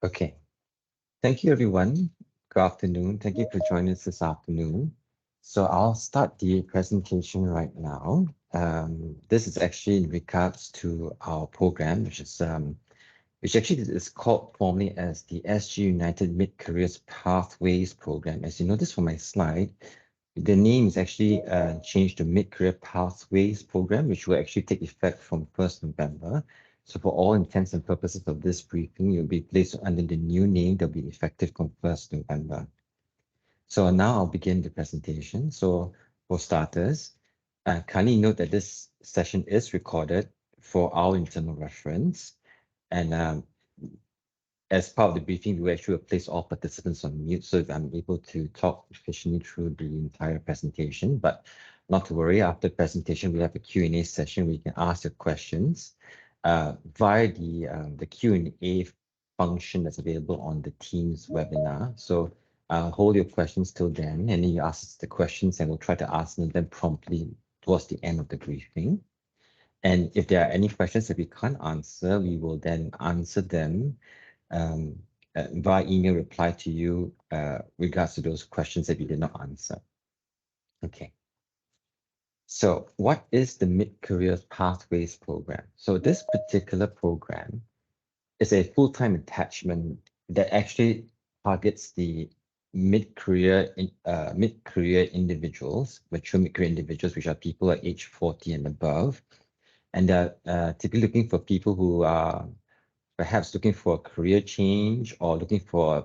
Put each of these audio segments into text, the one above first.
Okay. Thank you, everyone. Good afternoon. Thank you for joining us this afternoon. So I'll start the presentation right now. This is actually in regards to our program, which actually is called formally as the SG United Mid-Careers Pathways Program. As you notice from my slide, the name is actually changed to Mid-Career Pathways Program, which will actually take effect from 1st November. So for all intents and purposes of this briefing, you'll be placed under the new name that will be effective from 1st November. So now I'll begin the presentation. So for starters, kindly note that this session is recorded for our internal reference. And as part of the briefing, we actually will place all participants on mute so that I'm able to talk efficiently through the entire presentation. But not to worry, after the presentation, we have a Q&A session where you can ask your questions via the Q&A function that's available on the Teams webinar. So hold your questions till then, and then you ask us the questions and we'll try to answer them promptly towards the end of the briefing. And if there are any questions that we can't answer, we will then answer them via email reply to you regards to those questions that we did not answer. Okay. So what is the Mid-Career Pathways Program? So this particular program is a full-time attachment that actually targets the mid-career individuals, mature mid-career individuals, which are people at age 40 and above. And they're typically looking for people who are perhaps looking for a career change or looking for a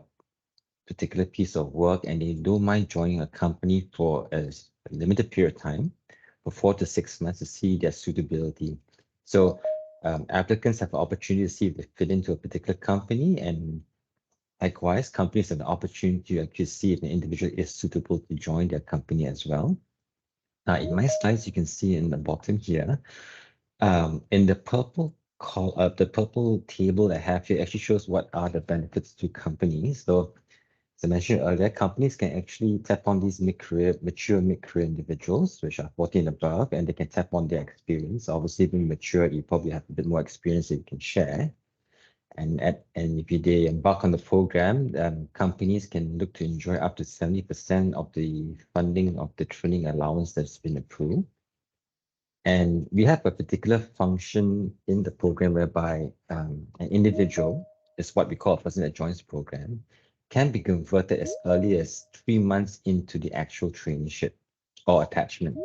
particular piece of work, and they don't mind joining a company for a limited period of time, for 4 to 6 months, to see their suitability. So applicants have the opportunity to see if they fit into a particular company, and likewise, companies have the opportunity to actually see if an individual is suitable to join their company as well. Now, in my slides, you can see in the bottom here, in the purple table I have here actually shows what are the benefits to companies. So as I mentioned earlier, companies can actually tap on these mature mid-career individuals, which are 40 and above, and they can tap on their experience. Obviously, being mature, you probably have a bit more experience that you can share. And if they embark on the program, companies can look to enjoy up to 70% of the funding of the training allowance that's been approved. And we have a particular function in the program whereby an individual is what we call a person that joins the program, can be converted as early as 3 months into the actual traineeship or attachment.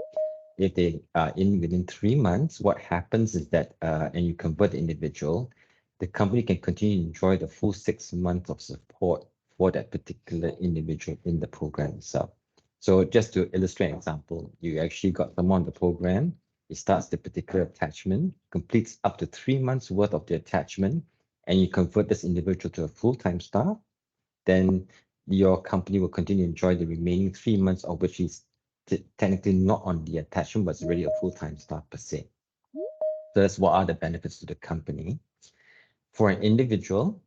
If they are in within 3 months, what happens is that, and you convert the individual, the company can continue to enjoy the full 6 months of support for that particular individual in the program itself. So just to illustrate an example, you actually got someone on the program, it starts the particular attachment, completes up to 3 months worth of the attachment, and you convert this individual to a full-time staff, then your company will continue to enjoy the remaining 3 months of which is technically not on the attachment, but it's already a full-time staff per se. So that's what are the benefits to the company. For an individual,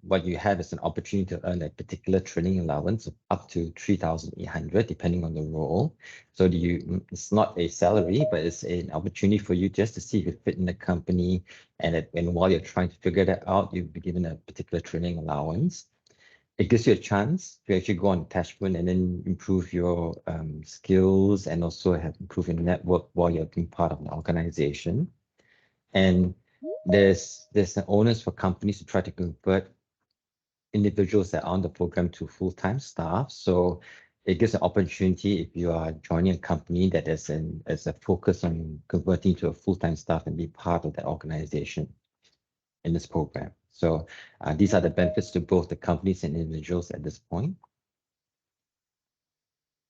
what you have is an opportunity to earn a particular training allowance of up to 3,800, depending on the role. So it's not a salary, but it's an opportunity for you just to see if you fit in the company. And while you're trying to figure that out, you'll be given a particular training allowance. It gives you a chance to actually go on attachment and then improve your skills and also improve your network while you're being part of an organization. And there's an onus for companies to try to convert individuals that are on the program to full-time staff. So it gives an opportunity if you are joining a company that has a focus on converting to a full-time staff and be part of that organization in this program. So these are the benefits to both the companies and individuals at this point.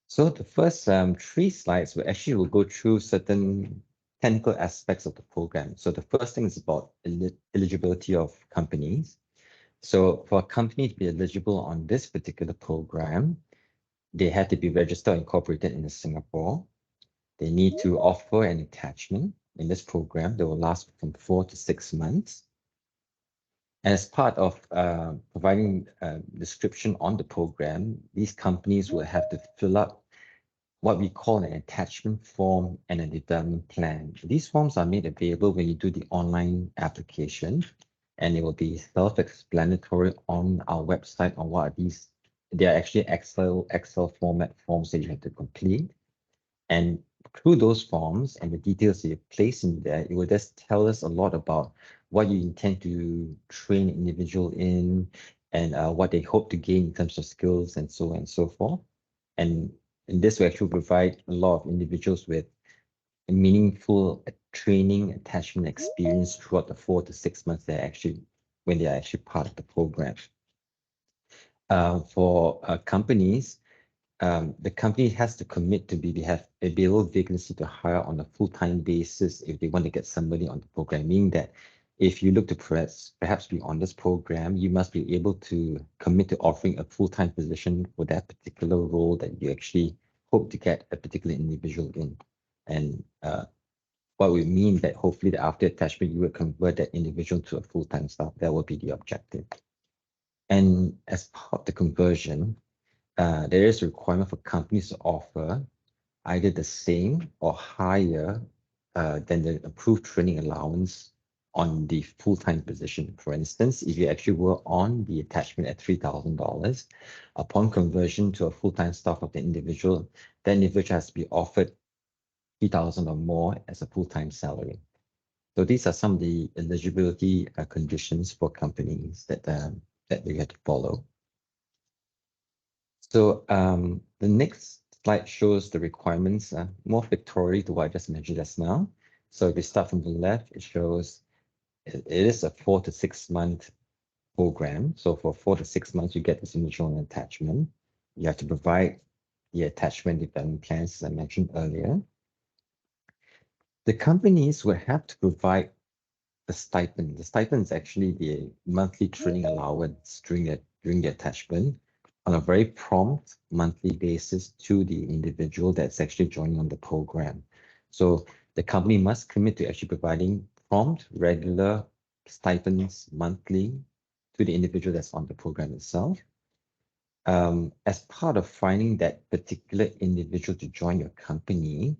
So the first 3 slides will go through certain technical aspects of the program. So the first thing is about eligibility of companies. So for a company to be eligible on this particular program, they have to be registered and incorporated in Singapore. They need to offer an attachment in this program that will last from 4 to 6 months. As part of providing a description on the program, these companies will have to fill up what we call an attachment form and a development plan. These forms are made available when you do the online application. and it will be self-explanatory on our website on what are these. They are actually Excel format forms that you have to complete. And through those forms and the details you place in there, it will just tell us a lot about what you intend to train an individual in, and what they hope to gain in terms of skills and so on and so forth. And this will actually provide a lot of individuals with a meaningful training attachment experience throughout the 4 to 6 months when they are actually part of the program. For companies, the company has to commit to have available vacancy to hire on a full-time basis if they want to get somebody on the program, meaning that if you look to perhaps be on this program, you must be able to commit to offering a full-time position for that particular role that you actually hope to get a particular individual in. And what we mean that hopefully that after attachment, you will convert that individual to a full-time staff. That will be the objective. And as part of the conversion, there is a requirement for companies to offer either the same or higher than the approved training allowance on the full-time position. For instance, if you actually were on the attachment at $3,000, upon conversion to a full-time staff of the individual, that individual has to be offered $3,000 or more as a full-time salary. So these are some of the eligibility conditions for companies that you have to follow. So the next slide shows the requirements, more pictorially to what I just mentioned just now. So if we start from the left, it shows it is a 4 to 6 month program. So for 4 to 6 months, you get this initial attachment. You have to provide the attachment development plans, as I mentioned earlier. The companies will have to provide the stipend. The stipend is actually the monthly training allowance during the attachment on a very prompt monthly basis to the individual that's actually joining on the program. So the company must commit to actually providing prompt, regular stipends monthly to the individual that's on the program itself. As part of finding that particular individual to join your company,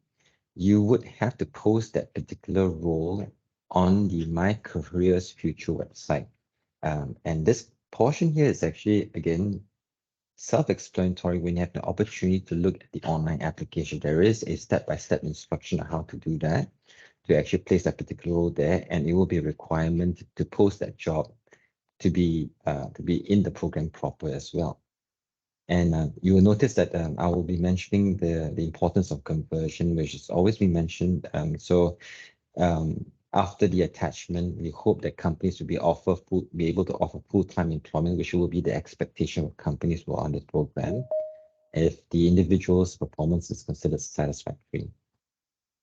you would have to post that particular role on the My Careers Future website. And this portion here is actually, again, self-explanatory when you have the opportunity to look at the online application. There is a step-by-step instruction on how to do that, to actually place that particular role there, and it will be a requirement to post that job to be in the program proper as well. And you will notice that I will be mentioning the importance of conversion, which has always been mentioned. After the attachment, we hope that companies will be able to offer full-time employment, which will be the expectation of companies who are on the program, if the individual's performance is considered satisfactory.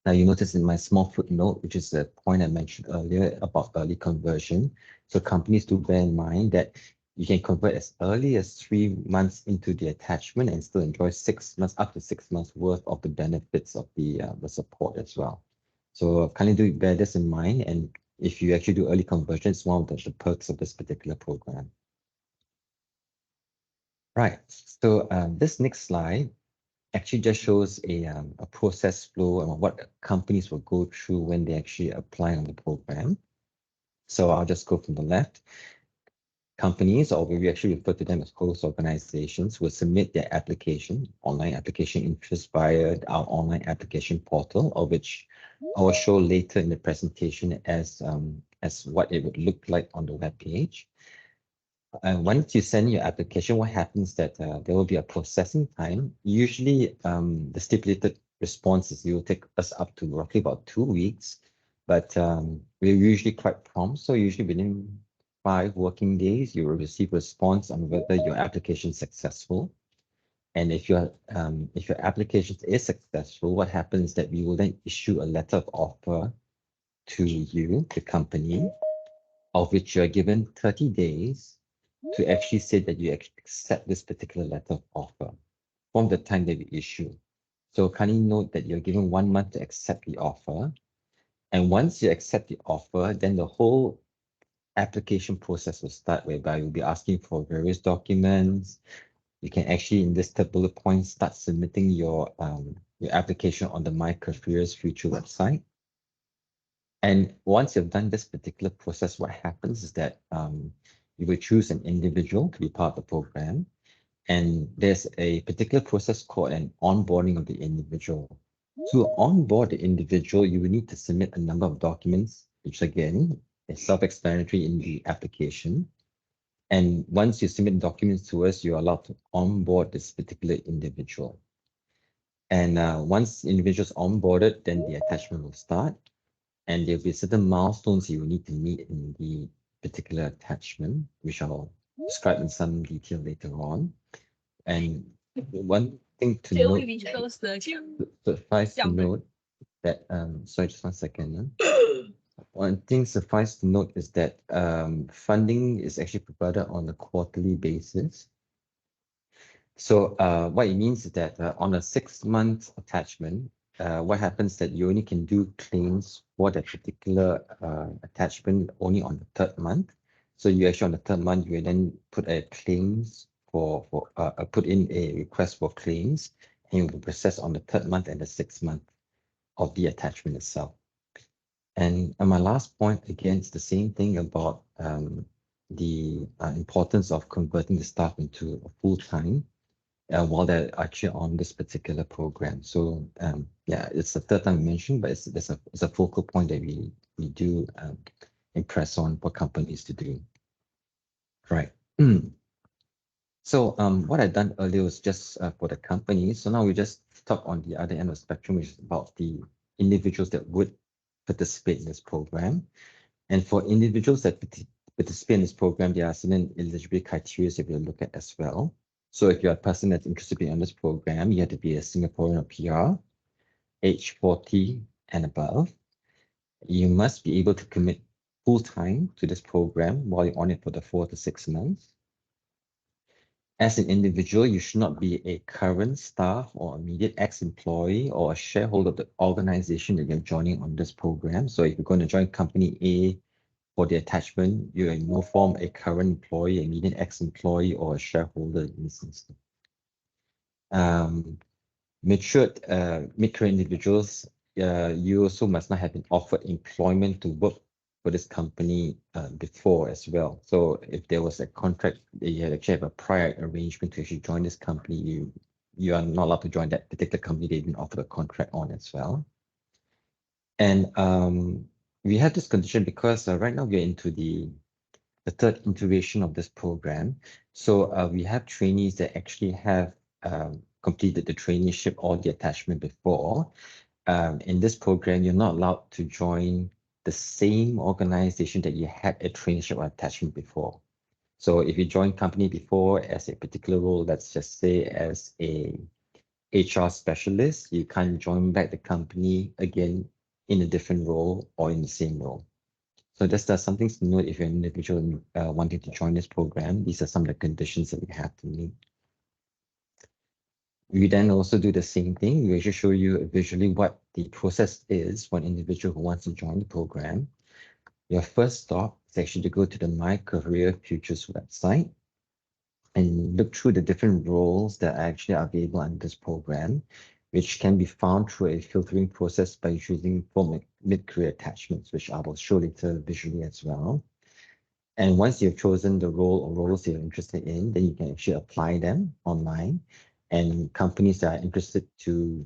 Now, you notice in my small footnote, which is the point I mentioned earlier about early conversion. So companies do bear in mind that you can convert as early as 3 months into the attachment and still enjoy 6 months, up to 6 months worth of the benefits of the support as well. So kindly do bear this in mind. And if you actually do early conversion, it's one of the perks of this particular program. Right. So this next slide actually just shows a process flow and what companies will go through when they actually apply on the program. So I'll just go from the left. Companies, or we actually refer to them as host organizations, will submit their online application interest via our online application portal, of which I will show later in the presentation as what it would look like on the web page. And once you send your application, what happens that there will be a processing time. Usually, the stipulated responses will take us up to roughly about 2 weeks, but we're usually quite prompt. So usually within 5 working days, you will receive a response on whether your application is successful. And if your application is successful, what happens is that we will then issue a letter of offer to you, the company, of which you are given 30 days to actually say that you accept this particular letter of offer from the time that we issue. So kindly note that you're given 1 month to accept the offer. And once you accept the offer, then the whole application process will start, whereby you'll be asking for various documents. You can actually, in this third bullet point, start submitting your application on the My Careers Future website. And once you've done this particular process, what happens is that you will choose an individual to be part of the program. And there's a particular process called an onboarding of the individual. To onboard the individual, you will need to submit a number of documents, which again is self-explanatory in the application. And once you submit documents to us, you're allowed to onboard this particular individual. And once the individual is onboarded, then the attachment will start. And there'll be certain milestones you will need to meet in the particular attachment, which I'll describe in some detail later on. And one thing to note, suffice to note that, sorry, just 1 second. One thing suffice to note is that funding is actually provided on a quarterly basis. So what it means is that on a 6-month attachment, what happens that you only can do claims for that particular attachment only on the 3rd month. So you actually on the 3rd month, you will then put a claims put in a request for claims, and it will process on the 3rd month and the 6th month of the attachment itself. And my last point, again, is the same thing about the importance of converting the staff into a full-time while they're actually on this particular program. So yeah, it's the 3rd time we mentioned, but it's a focal point that we do impress on for companies to do. Right. So what I've done earlier was just for the company. So now we just talk on the other end of the spectrum, which is about the individuals that would participate in this program. And for individuals that participate in this program, there are certain eligibility criteria that we'll look at as well. So if you're a person that's interested in this program, you have to be a Singaporean or PR, age 40 and above. You must be able to commit full-time to this program while you're on it for the 4 to 6 months. As an individual, you should not be a current staff or immediate ex-employee or a shareholder of the organization that you're joining on this program. So if you're going to join company A for the attachment, you're in no form a current employee, immediate ex-employee, or a shareholder in this instance. Matured mid-career individuals, you also must not have been offered employment to work for this company before as well. So if there was a contract, you had actually have a prior arrangement to actually join this company, you are not allowed to join that particular company they didn't offer a contract on as well. And we have this condition because right now we're into the 3rd iteration of this program. So we have trainees that actually have completed the traineeship or the attachment before. In this program, you're not allowed to join the same organization that you had a traineeship or attachment before. So if you joined company before as a particular role, let's just say as a HR specialist, you can't join back the company again in a different role or in the same role. So that's something to note if you're an individual wanting to join this program. These are some of the conditions that we have to meet. We then also do the same thing. We actually show you visually what the process is for an individual who wants to join the program. Your first stop is actually to go to the My Career Futures website and look through the different roles that are actually available under this program, which can be found through a filtering process by choosing for mid-career attachments, which I will show later visually as well. And once you've chosen the role or roles you're interested in, then you can actually apply them online. And companies that are interested to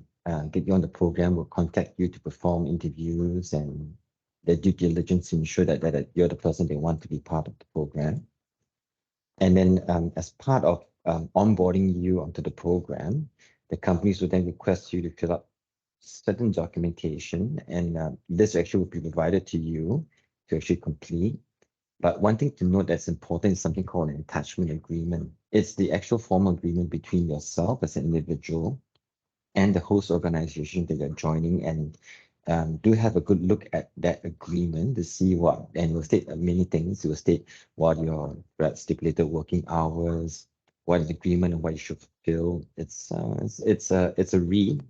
get you on the program will contact you to perform interviews and their due diligence to ensure that you're the person they want to be part of the program. And then as part of onboarding you onto the program, the companies will then request you to fill out certain documentation, and this actually will be provided to you to actually complete. But one thing to note that's important is something called an attachment agreement. It's the actual formal agreement between yourself as an individual and the host organization that you're joining, and do have a good look at that agreement to see what, and it will state many things. It will state what your stipulated working hours, what is the agreement and what you should fulfill. It's a read,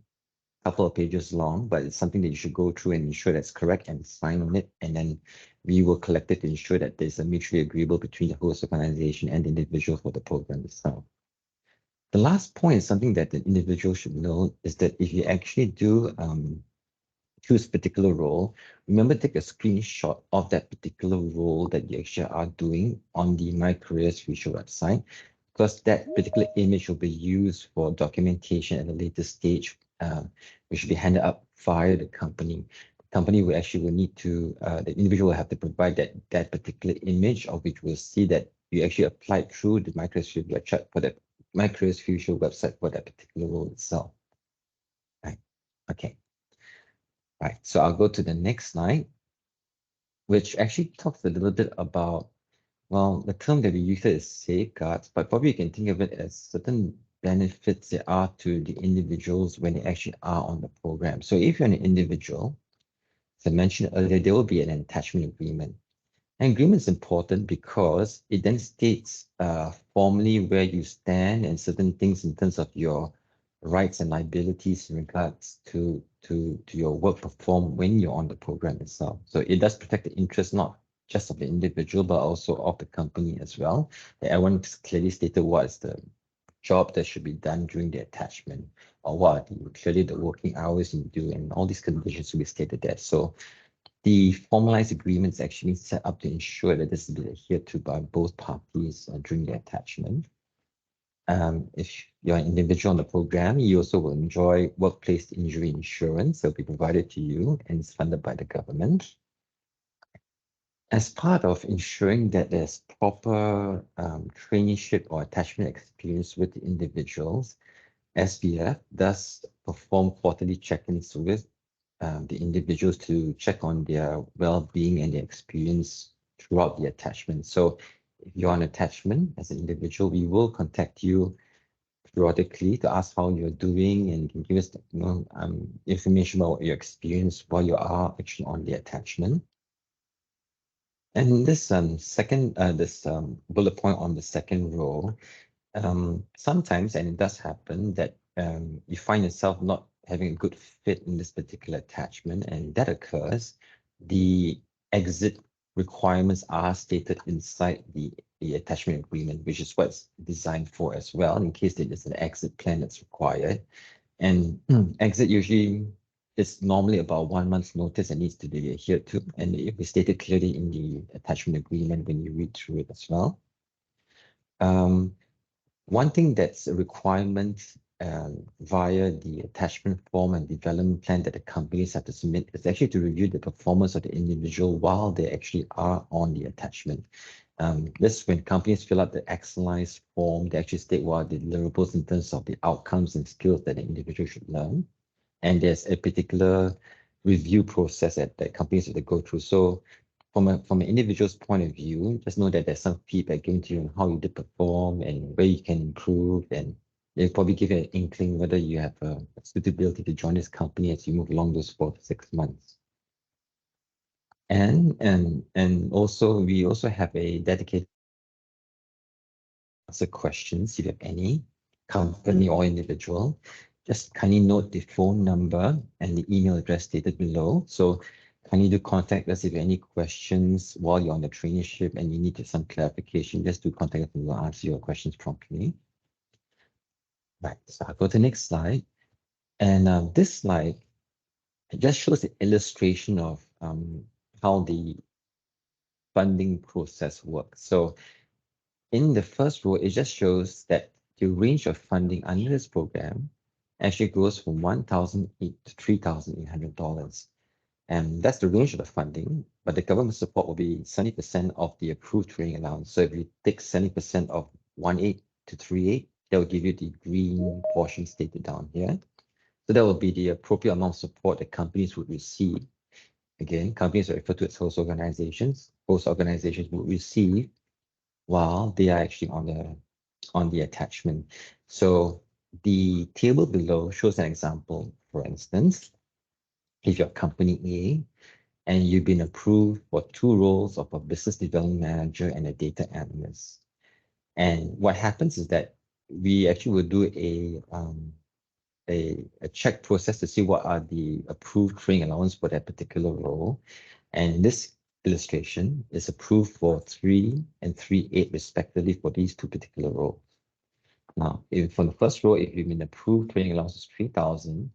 couple of pages long, but it's something that you should go through and ensure that's correct and sign on it. And then we will collect it to ensure that there's a mutually agreeable between the host organization and the individual for the program itself. The last point is something that the individual should know is that if you actually do choose a particular role, remember take a screenshot of that particular role that you actually are doing on the My Careers Future website, because that particular image will be used for documentation at a later stage, which will be handed up via the company. The company will actually need to, the individual will have to provide that particular image, of which we'll see that you actually applied through the My Careers Future website for that My Careers Future website for that particular role itself. Right. Okay. Right. So I'll go to the next slide, which actually talks a little bit about, well, the term that we use is safeguards, but probably you can think of it as certain benefits there are to the individuals when they actually are on the program. So if you're an individual, as I mentioned earlier, there will be an attachment agreement. An agreement is important because it then states formally where you stand and certain things in terms of your rights and liabilities in regards to your work performed when you're on the program itself. So it does protect the interest not just of the individual, but also of the company as well. Everyone clearly stated what is the job that should be done during the attachment, or what clearly the working hours you do, and all these conditions will be stated there. So the formalized agreements actually set up to ensure that this is adhered to by both parties during the attachment. If you're an individual on the program, you also will enjoy workplace injury insurance that will be provided to you and is funded by the government. As part of ensuring that there's proper traineeship or attachment experience with the individuals, SGUP does perform quarterly check-ins with the individuals to check on their well-being and their experience throughout the attachment. So if you're on attachment as an individual, we will contact you periodically to ask how you're doing and can give us information about your experience while you are actually on the attachment. And this bullet point on the second row, sometimes, and it does happen, that you find yourself not having a good fit in this particular attachment, and that occurs. The exit requirements are stated inside the attachment agreement, which is what it's designed for as well, in case there is an exit plan that's required. And exit usually is normally about 1 month's notice and needs to be adhered to, and it will be stated clearly in the attachment agreement when you read through it as well. One thing that's a requirement via the attachment form and development plan that the companies have to submit is actually to review the performance of the individual while they actually are on the attachment. This when companies fill out the Excellize form, they actually state what are the deliverables in terms of the outcomes and skills that the individual should learn. And there's a particular review process that companies have to go through. So from an individual's point of view, just know that there's some feedback given to you on how you did perform and where you can improve, and they'll probably give you an inkling whether you have a suitability to join this company as you move along those 4 to 6 months. And also we also have a dedicated answer questions if you have any, company or individual. Just kindly note the phone number and the email address stated below. So kindly do contact us if you have any questions while you're on the traineeship and you need some clarification. Just do contact us and we'll answer your questions promptly. Right, so I'll go to the next slide. And this slide, it just shows the illustration of how the funding process works. So in the first row, it just shows that the range of funding under this program actually goes from $1,800 to $3,800. And that's the range of the funding, but the government support will be 70% of the approved training allowance. So if you take 70% of 1.8 to 3.8, that will give you the green portion stated down here. So that will be the appropriate amount of support that companies would receive. Again, companies are referred to as host organizations. Host organizations will receive while they are actually on the attachment. So the table below shows an example. For instance, if you're company A and you've been approved for 2 roles of a business development manager and a data analyst, and what happens is that we actually will do a check process to see what are the approved training allowance for that particular role. And this illustration is approved for 3 and 3.8 respectively for these 2 particular roles. Now, if from the first row, if you've been approved training allowance is 3,000,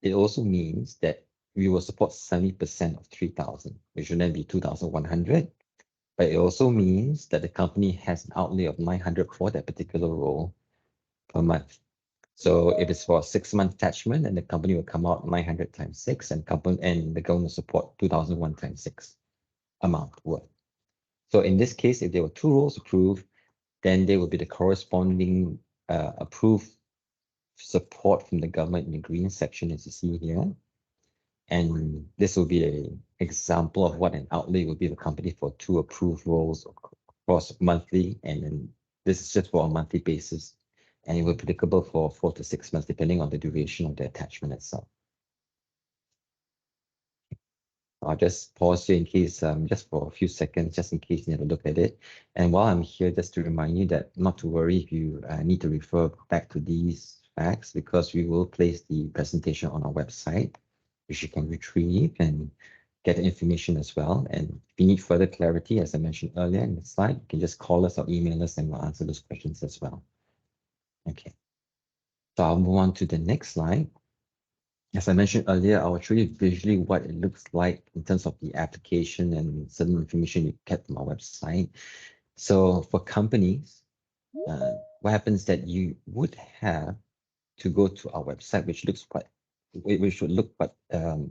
it also means that we will support 70% of 3,000, which would then be 2,100. But it also means that the company has an outlay of 900 for that particular role per month. So if it's for a 6-month attachment, then the company will come out 900 times 6, and the government will support 2,001 times 6 amount worth. So in this case, if there were 2 roles approved, then there will be the corresponding approved support from the government in the green section, as you see here. And this will be an example of what an outlay would be of a company for 2 approved roles across monthly. And then this is just for a monthly basis. And it will be applicable for 4 to 6 months, depending on the duration of the attachment itself. I'll just pause here in case, just for a few seconds, just in case you need to look at it. And while I'm here, just to remind you that not to worry if you need to refer back to these facts, because we will place the presentation on our website, which you can retrieve and get the information as well. And if you need further clarity, as I mentioned earlier in the slide, you can just call us or email us and we'll answer those questions as well. Okay. So I'll move on to the next slide. As I mentioned earlier, I'll show you visually what it looks like in terms of the application and certain information you get from our website. So for companies, what happens that you would have to go to our website, which would look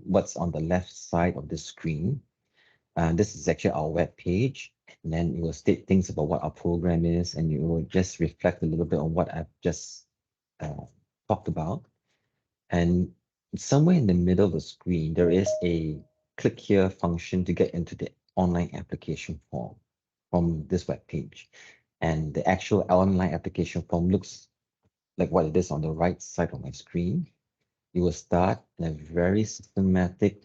what's on the left side of the screen. This is actually our web page, and then it will state things about what our program is, and it will just reflect a little bit on what I've just talked about. And somewhere in the middle of the screen, there is a click here function to get into the online application form from this web page. And the actual online application form looks like what it is on the right side of my screen. You will start in a very systematic,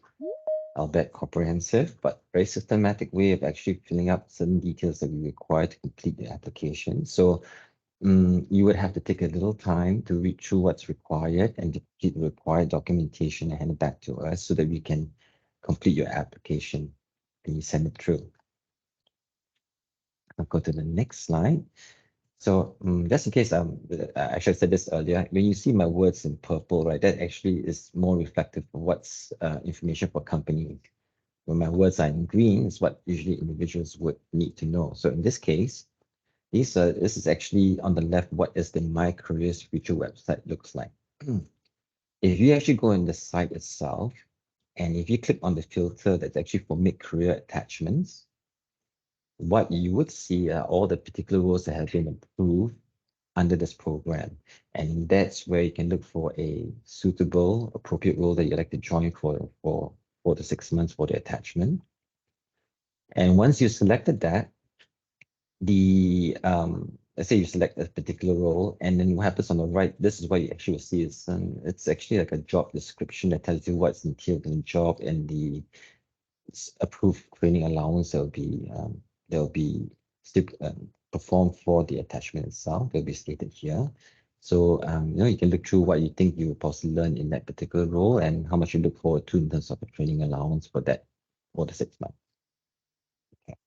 albeit comprehensive, but very systematic way of actually filling up certain details that we require to complete the application. So you would have to take a little time to read through what's required and to complete the required documentation and hand it back to us so that we can complete your application and you send it through. I'll go to the next slide. So just in case, I actually said this earlier, when you see my words in purple, right, that actually is more reflective of what's information for company. When my words are in green, is what usually individuals would need to know. So in this case, this is actually on the left, what is the My Careers Future website looks like. If you actually go in the site itself, and if you click on the filter that's actually for mid-career attachments, what you would see are all the particular roles that have been approved under this program. And that's where you can look for a suitable, appropriate role that you'd like to join for 4 to 6 months for the attachment. And once you selected that, let's say you select a particular role, and then what happens on the right, this is what you actually will see is it's actually like a job description that tells you what's entailed in the job and the approved training allowance that will be still performed for the attachment itself. Will be stated here. So you can look through what you think you will possibly learn in that particular role and how much you look forward to in terms of a training allowance for that for the 6 months. Okay.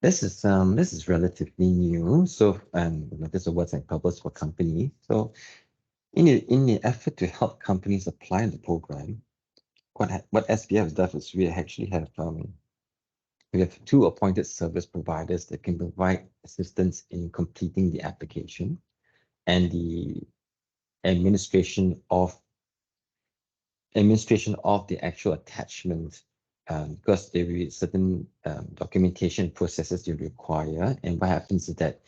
This is relatively new. So this is what's encompassed for company. So in the effort to help companies apply the program, what SPF does is we actually have 2 appointed service providers that can provide assistance in completing the application and the administration of the actual attachment, because there will be certain documentation processes you require. And what happens is that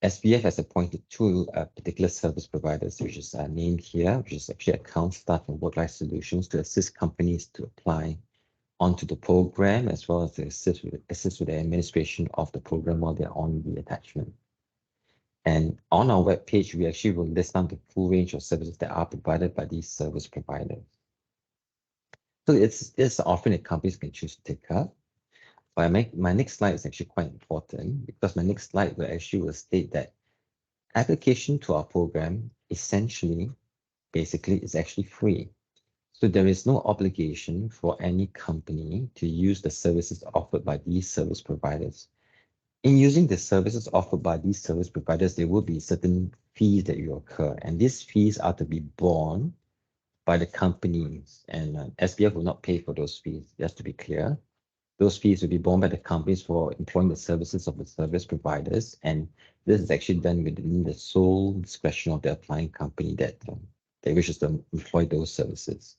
SPF has appointed 2 particular service providers, which is named here, which is actually Account Staff and Work Life Solutions, to assist companies to apply onto the program, as well as to assist with the administration of the program while they're on the attachment. And on our webpage, we actually will list down the full range of services that are provided by these service providers. So it's an offering that companies can choose to take up. But my next slide is actually quite important, because my next slide will state that application to our program basically is actually free. So there is no obligation for any company to use the services offered by these service providers. In using the services offered by these service providers, there will be certain fees that you incur, and these fees are to be borne by the companies, and SPF will not pay for those fees, just to be clear. Those fees will be borne by the companies for employing the services of the service providers, and this is actually done within the sole discretion of the applying company that wishes to employ those services.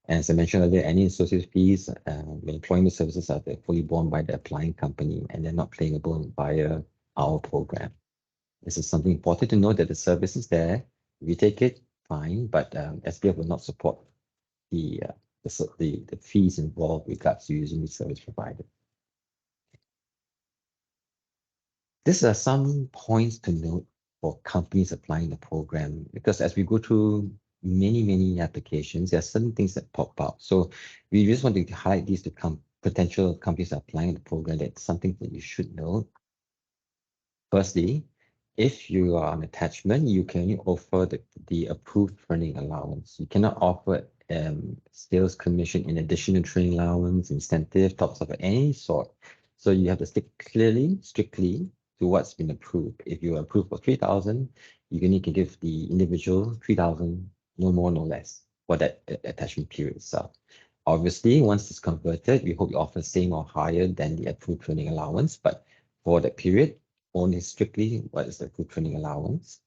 And as I mentioned earlier, any associated fees when employing the services are fully borne by the applying company, and they're not claimable via our program. This is something important to know, that the service is there. If you take it, fine, but SPF will not support the fees involved with regards to using the service provider. These are some points to note for companies applying the program, because as we go through many applications, there are certain things that pop up. So we just want to highlight these to potential companies applying the program. That's something that you should know. Firstly, if you are an attachment, you can only offer the approved training allowance. You cannot offer sales commission in addition to training allowance, incentive, tops of any sort. So you have to stick strictly to what's been approved. If you are approved for 3,000, you can give the individual 3,000, no more, no less, for that attachment period itself. Obviously, once it's converted, we hope you offer the same or higher than the approved training allowance, but for that period, only strictly what is the approved training allowance.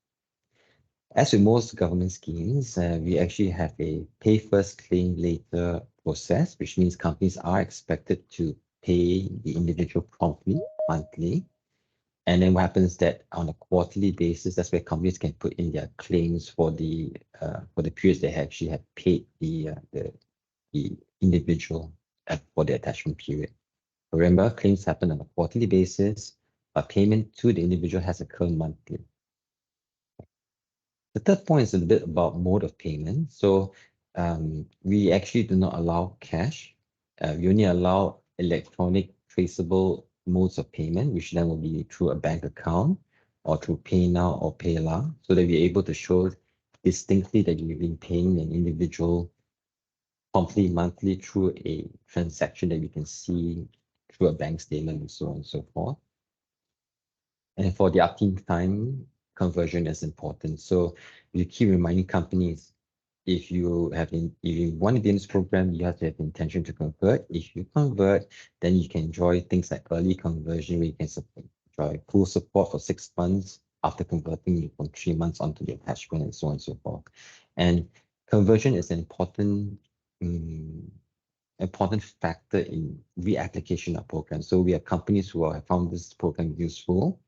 As with most government schemes, we actually have a pay first, claim later process, which means companies are expected to pay the individual promptly, monthly. And then what happens is that on a quarterly basis, that's where companies can put in their claims for the periods they actually have paid the individual for the attachment period. Remember, claims happen on a quarterly basis, but payment to the individual has occurred monthly. The third point is a bit about mode of payment. So we actually do not allow cash. We only allow electronic traceable modes of payment, which then will be through a bank account or through PayNow or PayLah, so that we're able to show distinctly that you've been paying an individual promptly monthly through a transaction that we can see through a bank statement and so on and so forth. And for the uptime time, conversion is important. So you keep reminding companies, if you want to be in this program, you have to have the intention to convert. If you convert, then you can enjoy things like early conversion, where you can enjoy full support for 6 months after converting you from 3 months onto the attachment and so on and so forth. And conversion is an important factor in reapplication of programs. So we have companies who have found this program useful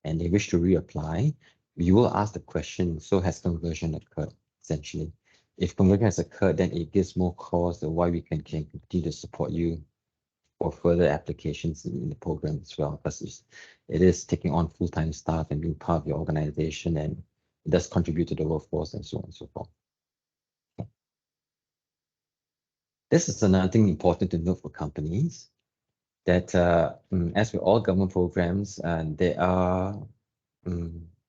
and they wish to reapply. We will ask the question, so has conversion occurred, essentially? If conversion has occurred, then it gives more cause to why we can continue to support you for further applications in the program as well, because it is taking on full-time staff and being part of your organization, and it does contribute to the workforce and so on and so forth. This is another thing important to note for companies, that as with all government programs, there are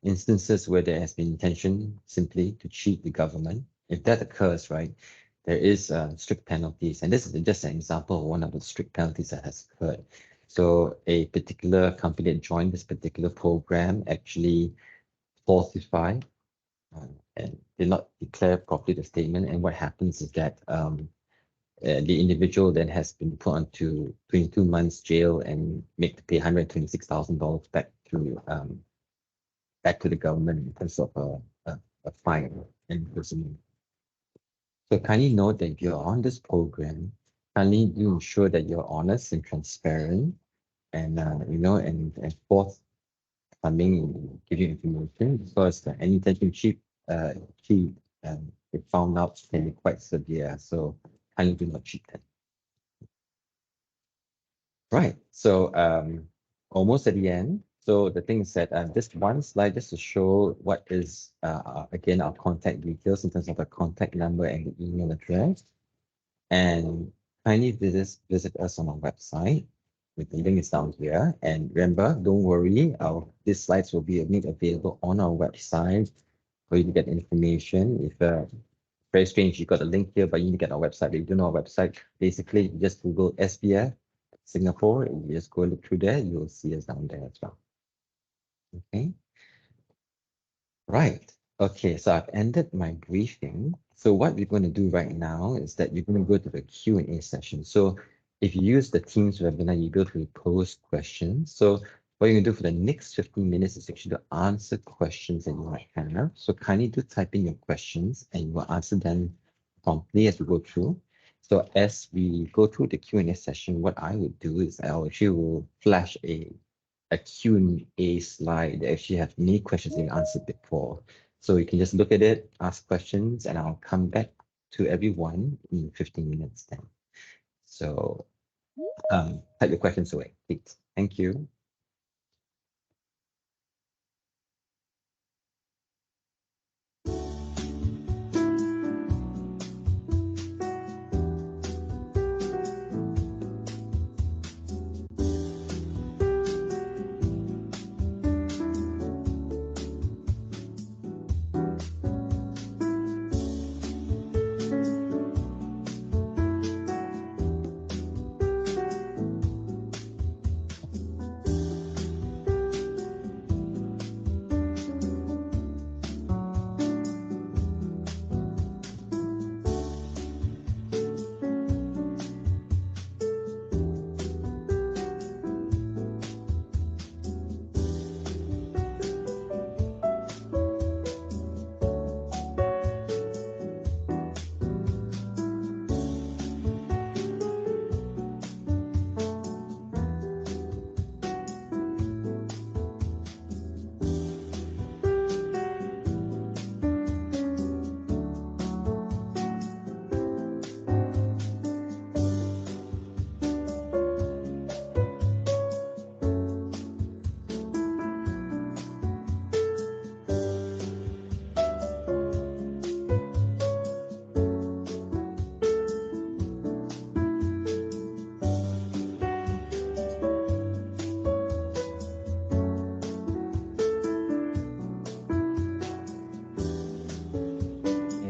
instances where there has been intention simply to cheat the government. If that occurs, right, there is strict penalties. And this is just an example of one of the strict penalties that has occurred. So a particular company that joined this particular program actually falsified and did not declare properly the statement. And what happens is that the individual then has been put onto 22 months jail and made to pay $126,000 back to the government in terms of a fine and imprisonment. So kindly note that if you're on this program, kindly do ensure that you're honest and transparent, and and forthcoming, give you information, because any intention cheat if found out, can be quite severe. So kindly do not cheat them. Right. So almost at the end. So the thing is that this one slide just to show what is again our contact details in terms of the contact number and the email address. And kindly visit us on our website. The link is down here. And remember, don't worry, these slides will be made available on our website for you to get information. If very strange, you got a link here, but you need to get our website. If you don't know our website, basically you just Google SPF Singapore, and you just go look through there, you'll see us down there as well. Okay. Right. Okay, so I've ended my briefing. So what we're going to do right now is that you're going to go to the Q&A session. So if you use the Teams webinar, you'll be able to pose questions. So what you're going to do for the next 15 minutes is actually to answer questions that you might have. So kindly do type in your questions and we'll answer them promptly as we go through. So as we go through the Q&A session, what I would do is I actually will flash a Q&A slide that actually have many questions that you answered before. So you can just look at it, ask questions, and I'll come back to everyone in 15 minutes then. So type your questions away, please. Thank you.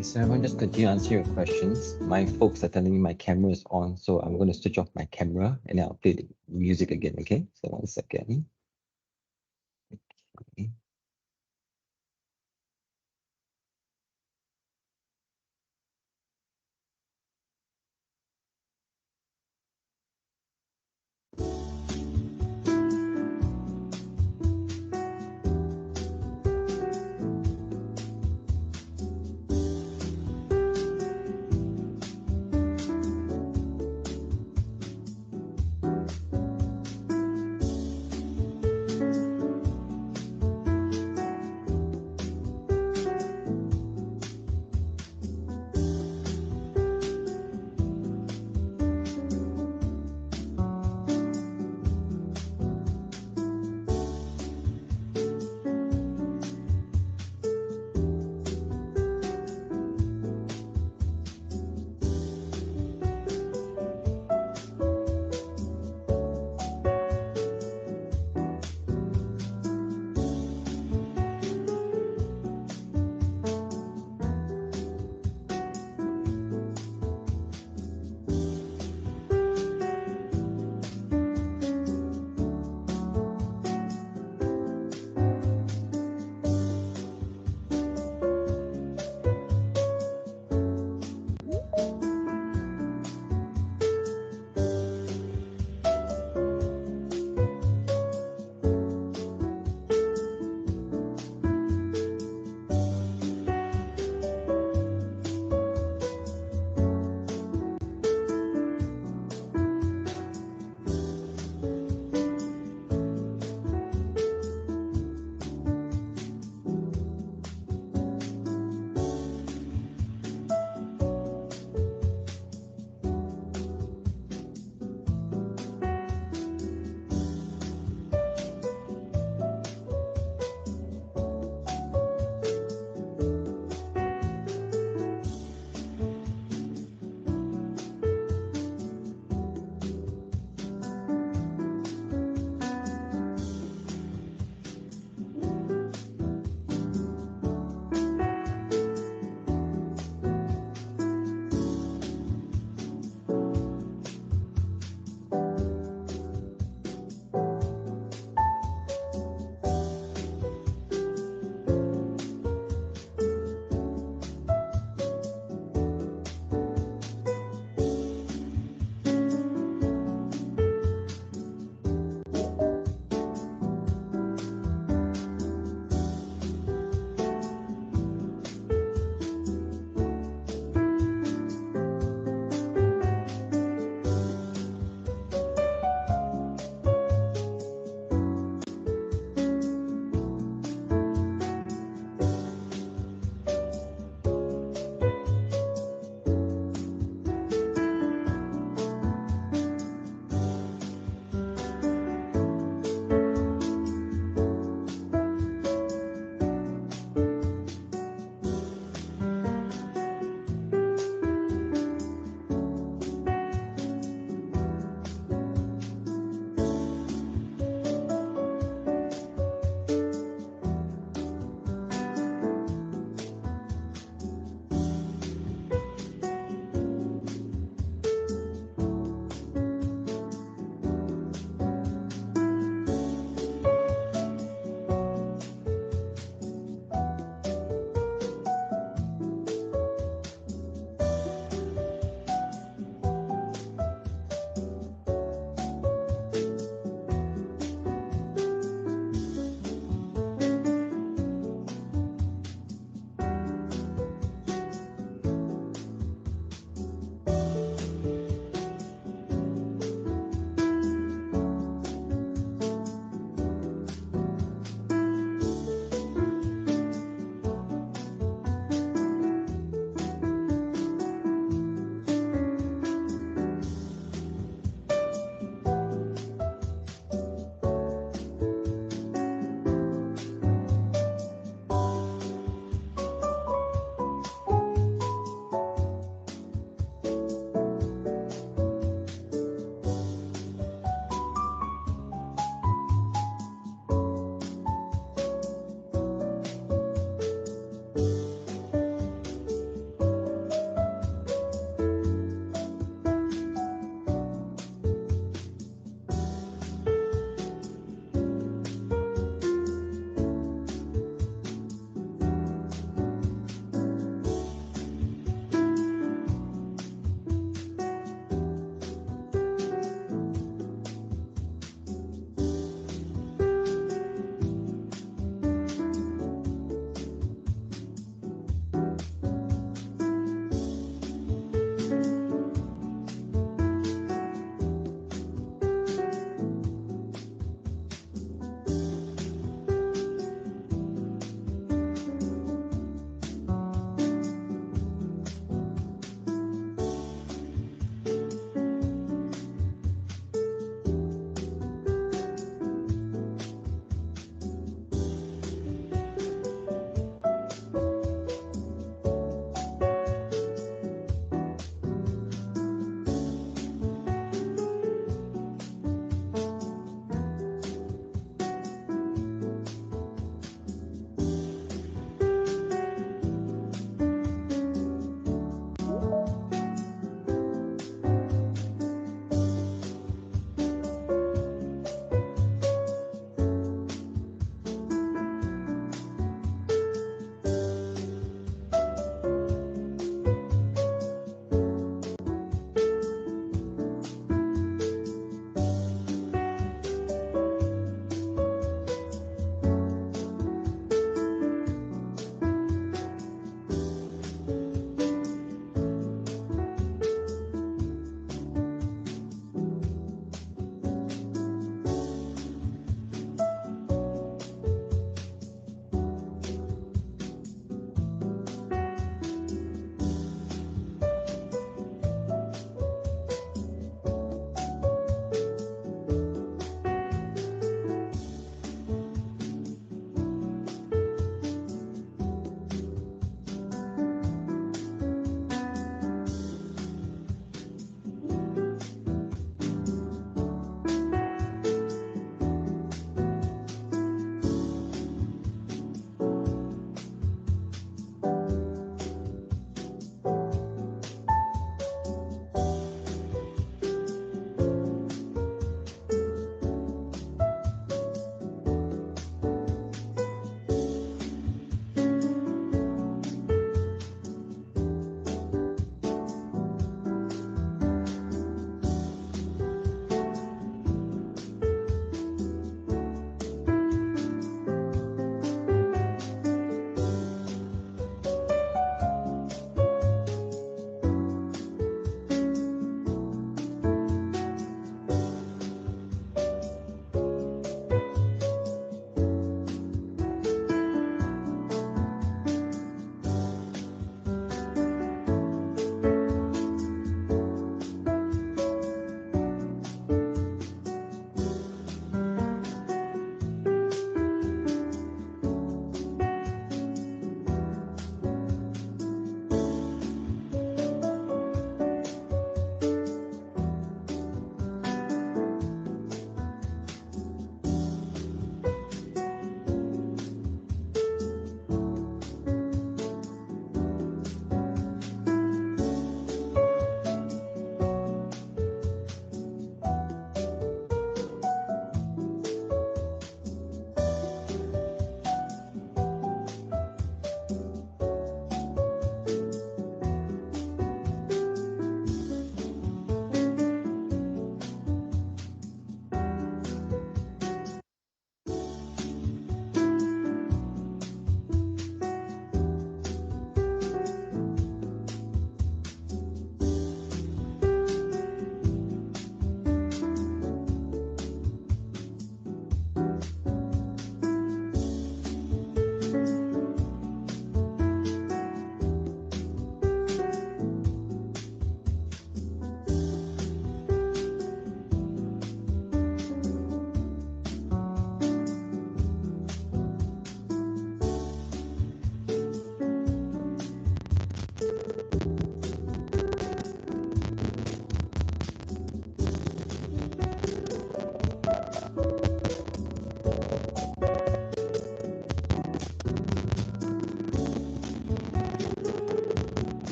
So everyone just continue answering your questions. My folks are telling me my camera is on, so I'm going to switch off my camera and I'll play the music again, okay? So 1 second. Okay.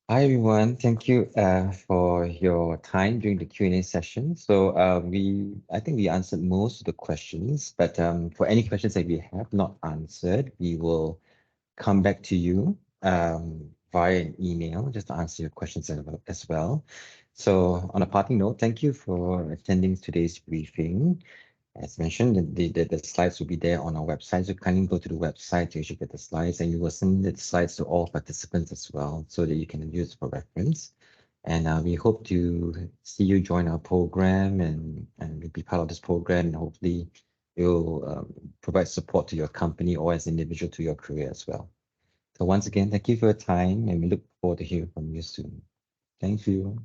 Hi everyone, thank you for your time during the Q&A session. So I think we answered most of the questions, but for any questions that we have not answered, we will come back to you via an email just to answer your questions as well. So on a parting note, thank you for attending today's briefing. As mentioned, the slides will be there on our website. So kindly go to the website to actually get the slides, and we will send the slides to all participants as well so that you can use for reference. And we hope to see you join our program and be part of this program. And hopefully, you'll provide support to your company or as an individual to your career as well. So once again, thank you for your time, and we look forward to hearing from you soon. Thank you.